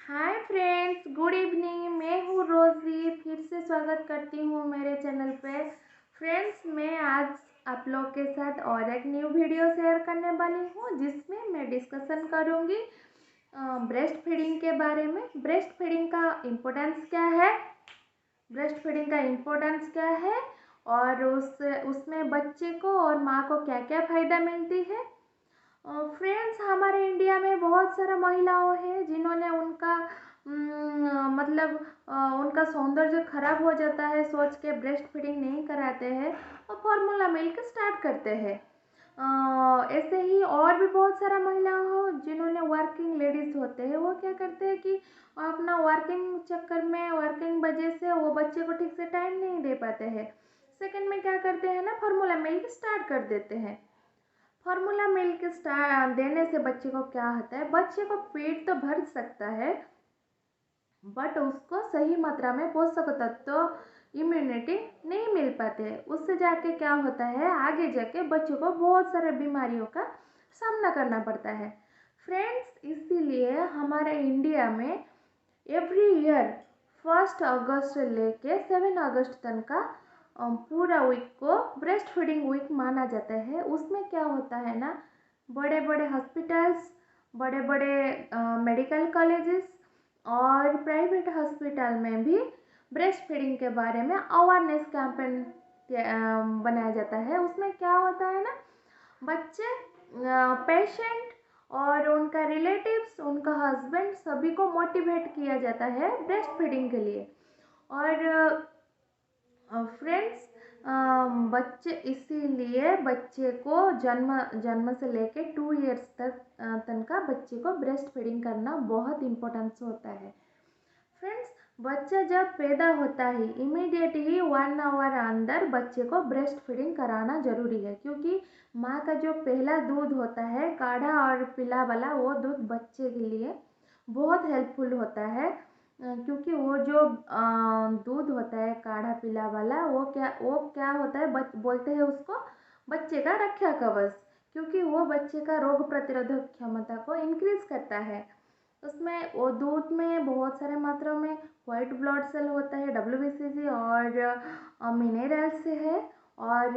Hi friends, good evening. मैं हूँ रोज़ी, फिर से स्वागत करती हूँ मेरे चैनल पे। फ्रेंड्स, मैं आज आप लोग के साथ और एक न्यू वीडियो शेयर करने वाली हूँ जिसमें मैं डिस्कशन करूँगी ब्रेस्ट फीडिंग के बारे में। ब्रेस्ट फीडिंग का इम्पोर्टेंस क्या है, और उसमें बच्चे को और माँ को क्या क्या फ़ायदा मिलती है। फ्रेंड्स, हमारे इंडिया में बहुत सारा महिलाओं हैं जिन्होंने उनका सौंदर्य खराब हो जाता है सोच के ब्रेस्ट फीडिंग नहीं कराते हैं और फार्मूला मिल्क स्टार्ट करते हैं। ऐसे ही और भी बहुत सारा महिलाओं हो जिन्होंने वर्किंग लेडीज होते हैं, वो क्या करते हैं कि अपना वर्किंग चक्कर में, वर्किंग वजह से वो बच्चे को ठीक से टाइम नहीं दे पाते हैं। सेकंड में क्या करते हैं ना, फार्मूला मिल्क स्टार्ट कर देते हैं। फार्मूला मिल्क देने से बच्चे को क्या होता है, बच्चे को पेट तो भर सकता है बट उसको सही मात्रा में पोषक तत्व, इम्यूनिटी नहीं मिल पाते। उससे जाके क्या होता है, आगे जाके बच्चों को बहुत सारे बीमारियों का सामना करना पड़ता है। फ्रेंड्स, इसीलिए हमारे इंडिया में एवरी ईयर 1 अगस्त से लेके 7 अगस्त तक का पूरा वीक को ब्रेस्ट फीडिंग वीक माना जाता है। उसमें क्या होता है ना, बड़े बड़े हॉस्पिटल्स, बड़े बड़े मेडिकल कॉलेजेस और प्राइवेट हॉस्पिटल में भी ब्रेस्ट फीडिंग के बारे में अवेयरनेस कैंपेन बनाया जाता है। उसमें क्या होता है ना, बच्चे, पेशेंट और उनका रिलेटिव्स, उनका हस्बैंड, सभी को मोटिवेट किया जाता है ब्रेस्ट फीडिंग के लिए। और फ्रेंड्स, बच्चे, इसीलिए बच्चे को जन्म जन्म से लेके 2 इयर्स तक का बच्चे को ब्रेस्ट फीडिंग करना बहुत इम्पोर्टेंस होता है। फ्रेंड्स, बच्चा जब पैदा होता ही इमीडिएट ही 1 आवर अंदर बच्चे को ब्रेस्ट फीडिंग कराना ज़रूरी है, क्योंकि माँ का जो पहला दूध होता है, काढ़ा और पीला वाला, वो दूध बच्चे के लिए बहुत हेल्पफुल होता है। क्योंकि वो जो दूध होता है काढ़ा पीला वाला, वो क्या होता है, बोलते हैं उसको बच्चे का रक्षा कवच, क्योंकि वो बच्चे का रोग प्रतिरोधक क्षमता को इंक्रीज करता है। उसमें वो दूध में बहुत सारे मात्रा में वाइट ब्लड सेल होता है, WBCG, और मिनरल्स है, और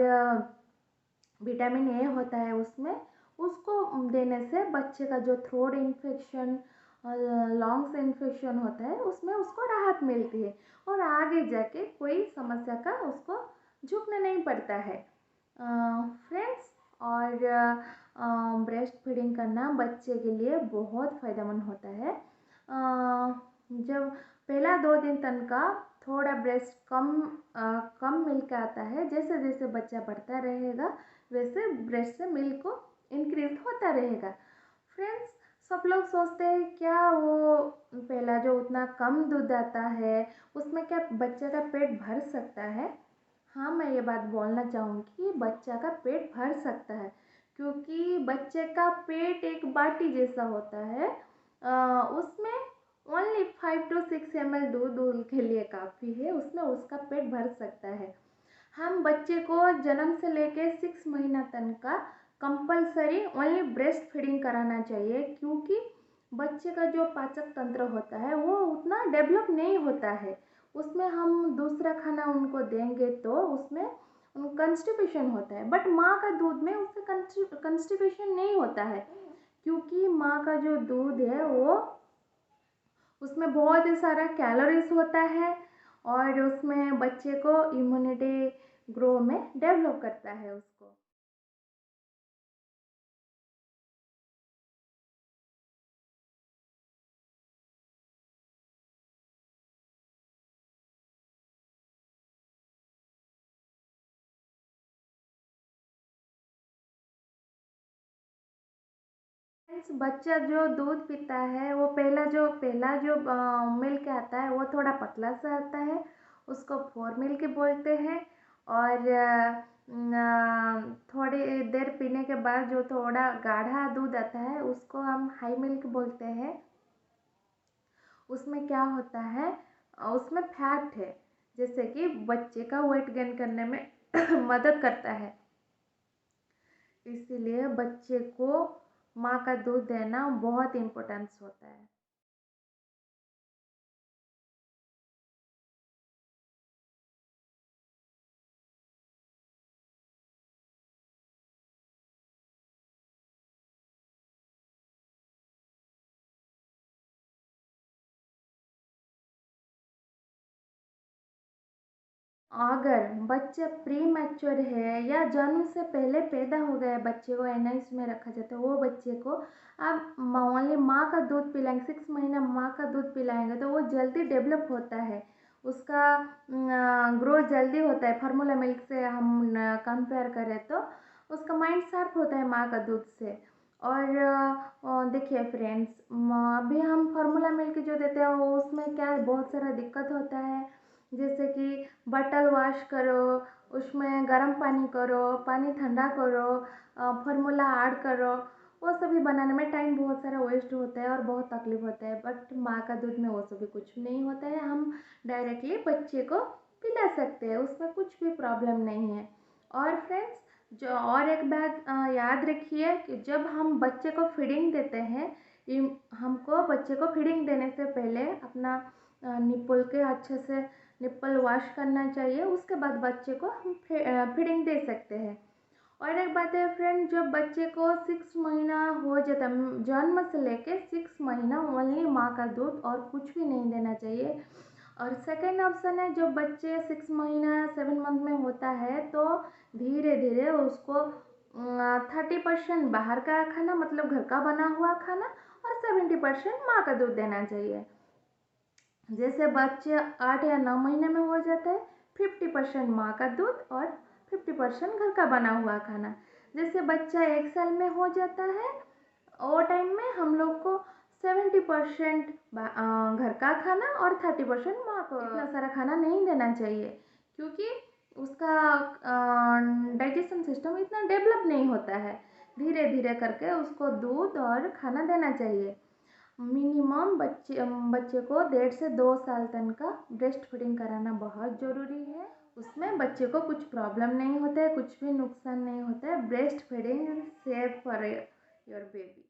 विटामिन ए होता है उसमें। उसको देने से बच्चे का जो थ्रोट इन्फेक्शन, लंग्स इन्फेक्शन होता है, उसमें उसको राहत मिलती है और आगे जाके कोई समस्या का उसको झुकना नहीं पड़ता है। फ्रेंड्स, और ब्रेस्ट फीडिंग करना बच्चे के लिए बहुत फ़ायदेमंद होता है। जब पहला 2 दिन तक का थोड़ा ब्रेस्ट कम मिल्क आता है, जैसे जैसे बच्चा बढ़ता रहेगा वैसे ब्रेस्ट से मिल्क को इंक्रीज होता रहेगा। फ्रेंड्स, सब लोग सोचते हैं क्या वो पहला जो उतना कम दूध आता है उसमें क्या बच्चे का पेट भर सकता है। हाँ, मैं ये बात बोलना चाहूँगी कि बच्चा का पेट भर सकता है, क्योंकि बच्चे का पेट एक बाटी जैसा होता है। उसमें ओनली 5 to 6 ml दूध के लिए काफ़ी है, उसमें उसका पेट भर सकता है। हम बच्चे को जन्म से लेके 6 महीना तक का कंपलसरी ओनली ब्रेस्ट फीडिंग कराना चाहिए, क्योंकि बच्चे का जो पाचक तंत्र होता है वो उतना डेवलप नहीं होता है। उसमें हम दूसरा खाना उनको देंगे तो उसमें कंस्टिपेशन होता है, बट माँ का दूध में उससे कंस्टिपेशन नहीं होता है, क्योंकि माँ का जो दूध है वो, उसमें बहुत ही सारा कैलोरीज होता है और उसमें बच्चे को इम्यूनिटी ग्रो में डेवलप करता है उसको। बच्चा जो दूध पीता है, वो पहला जो मिल्क आता है वो थोड़ा पतला सा आता है, उसको फोर मिल्क बोलते हैं। और थोड़ी देर पीने के बाद जो थोड़ा गाढ़ा दूध आता है उसको हम हाई मिल्क बोलते हैं। उसमें क्या होता है, उसमें फैट है, जैसे कि बच्चे का वेट गेन करने में मदद करता है। इसीलिए बच्चे को माँ का दूध देना बहुत इम्पोर्टेंस होता है। अगर बच्चा प्री मैच्योर है या जन्म से पहले पैदा हो गया बच्चे को एनआईसी में रखा जाता है, वो बच्चे को आप ओनली माँ का दूध पिलाएंगे, 6 महीना माँ का दूध पिलाएंगे तो वो जल्दी डेवलप होता है, उसका ग्रोथ जल्दी होता है। फार्मूला मिल्क से हम कंपेयर करें तो उसका माइंड शार्प होता है माँ का दूध से। और देखिए फ्रेंड्स, अभी हम फार्मूला मिल्क जो देते हैं वो उसमें क्या बहुत सारा दिक्कत होता है, जैसे कि बॉटल वॉश करो, उसमें गर्म पानी करो, पानी ठंडा करो, फार्मूला ऐड करो, वो सभी बनाने में टाइम बहुत सारा वेस्ट होता है और बहुत तकलीफ होता है। बट माँ का दूध में वो सभी कुछ नहीं होता है, हम डायरेक्टली बच्चे को पिला सकते हैं, उसमें कुछ भी प्रॉब्लम नहीं है। और फ्रेंड्स, जो और एक बात याद रखिए कि जब हम बच्चे को फीडिंग देते हैं, हमको बच्चे को फीडिंग देने से पहले अपना निप्पल के अच्छे से निप्पल वॉश करना चाहिए, उसके बाद बच्चे को हम फीडिंग दे सकते हैं। और एक बात है फ्रेंड, जब बच्चे को 6 महीना हो जाता है, जन्म से लेके 6 महीना ओनली माँ का दूध और कुछ भी नहीं देना चाहिए। और सेकेंड ऑप्शन है, जब बच्चे 6 महीना 7 मंथ में होता है तो धीरे धीरे उसको 30% बाहर का खाना मतलब घर का बना हुआ खाना और 70% माँ का दूध देना चाहिए। जैसे बच्चे 8 या 9 महीने में हो जाता है, 50% माँ का दूध और 50% घर का बना हुआ खाना। जैसे बच्चा 1 साल में हो जाता है, वो टाइम में हम लोग को 70% घर का खाना और 30% माँ को, इतना सारा खाना नहीं देना चाहिए क्योंकि उसका डाइजेशन सिस्टम इतना डेवलप नहीं होता है। धीरे धीरे करके उसको दूध और खाना देना चाहिए। मिनिमम बच्चे को 1.5 से 2 साल तक का ब्रेस्ट फीडिंग कराना बहुत ज़रूरी है। उसमें बच्चे को कुछ प्रॉब्लम नहीं होता है, कुछ भी नुकसान नहीं होता है। Breast feeding is safe for your baby.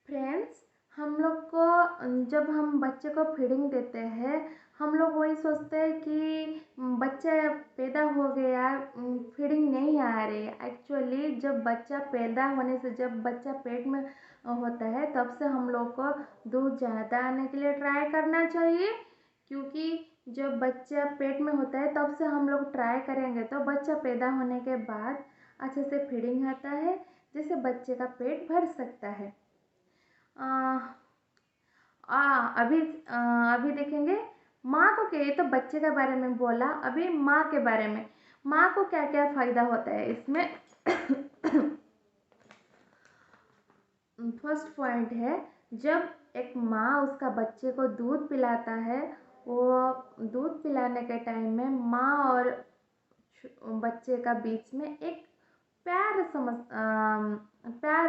Friends, हम लोग को जब हम बच्चे को फीडिंग देते हैं, हम लोग वही सोचते हैं कि बच्चा पैदा हो गया, फीडिंग नहीं आ रही। एक्चुअली जब बच्चा पैदा होने से, जब बच्चा पेट में होता है, तब से हम लोग को दूध ज़्यादा आने के लिए ट्राई करना चाहिए, क्योंकि जब बच्चा पेट में होता है तब से हम लोग ट्राई करेंगे तो बच्चा पैदा होने के बाद अच्छे से फीडिंग आता है, जिससे बच्चे का पेट भर सकता है। आ, आ, अभी अभी देखेंगे माँ को क्या, ये तो बच्चे के बारे में बोला, अभी माँ के बारे में, माँ को क्या क्या फ़ायदा होता है इसमें। फर्स्ट पॉइंट है, जब एक माँ उसका बच्चे को दूध पिलाता है, वो दूध पिलाने के टाइम में माँ और बच्चे का बीच में एक प्यार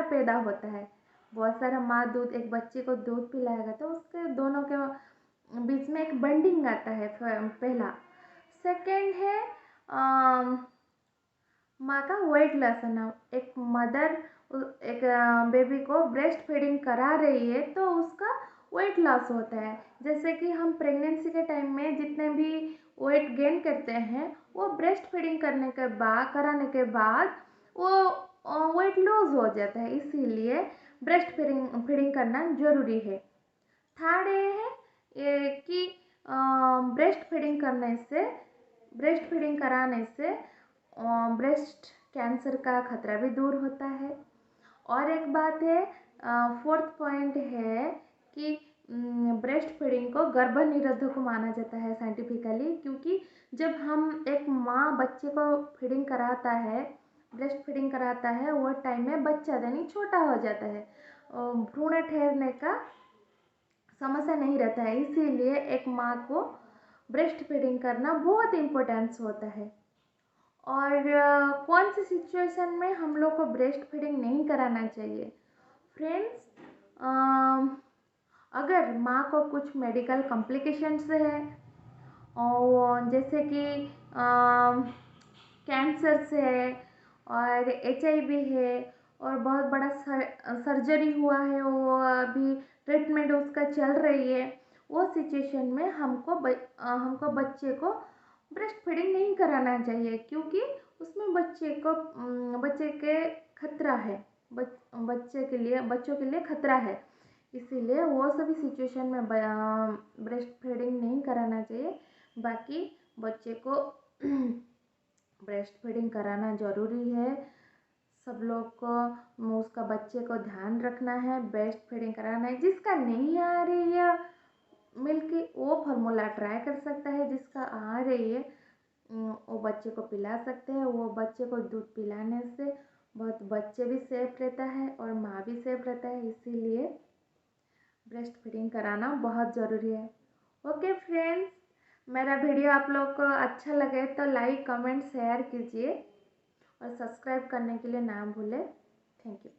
पैदा होता है। बहुत सारा माँ दूध एक बच्चे को दूध पिलाएगा तो उसके दोनों के बीच में एक बॉन्डिंग आता है, पहला। सेकंड है माँ का वेट लॉस होना। एक मदर एक बेबी को ब्रेस्ट फीडिंग करा रही है तो उसका वेट लॉस होता है। जैसे कि हम प्रेगनेंसी के टाइम में जितने भी वेट गेन करते हैं, वो ब्रेस्ट फीडिंग करने के बाद कराने के बाद वो वेट लॉस हो जाता है, इसीलिए ब्रेस्ट फीडिंग फीडिंग करना ज़रूरी है। थर्ड ये है कि ब्रेस्ट फीडिंग करने से, ब्रेस्ट फीडिंग कराने से ब्रेस्ट कैंसर का खतरा भी दूर होता है। और एक बात है, फोर्थ पॉइंट है कि ब्रेस्ट फीडिंग को गर्भ निरोधक माना जाता है साइंटिफिकली, क्योंकि जब हम एक माँ बच्चे को फीडिंग कराता है, ब्रेस्ट फीडिंग कराता है, वो टाइम में बच्चा यानी छोटा हो जाता है, भ्रूण ठहरने का समस्या नहीं रहता है, इसीलिए एक माँ को ब्रेस्ट फीडिंग करना बहुत इम्पोर्टेंस होता है। और कौन सी सिचुएशन में हम लोग को ब्रेस्ट फीडिंग नहीं कराना चाहिए? फ्रेंड्स, अगर माँ को कुछ मेडिकल कॉम्प्लिकेशंस है, और जैसे कि कैंसर से है और HIV है और बहुत बड़ा सर्जरी हुआ है, वो अभी ट्रीटमेंट उसका चल रही है, वो सिचुएशन में हमको बच्चे को ब्रेस्ट फीडिंग नहीं कराना चाहिए, क्योंकि उसमें बच्चे के खतरा है, बच्चों के लिए खतरा है। इसीलिए वो सभी सिचुएशन में ब्रेस्ट फीडिंग नहीं कराना चाहिए। बाकी बच्चे को ब्रेस्ट फीडिंग कराना ज़रूरी है। सब लोग को उसका बच्चे को ध्यान रखना है, ब्रेस्ट फीडिंग कराना है। जिसका नहीं आ रही है मिल्क, वो फार्मूला ट्राई कर सकता है। जिसका आ रही है वो बच्चे को पिला सकते हैं। वो बच्चे को दूध पिलाने से बहुत बच्चे भी सेफ रहता है और माँ भी सेफ रहता है। इसीलिए ब्रेस्ट फीडिंग कराना बहुत ज़रूरी है। ओके फ्रेंड्स, मेरा वीडियो आप लोग को अच्छा लगे तो लाइक कमेंट शेयर कीजिए और सब्सक्राइब करने के लिए ना भूलें। Thank you.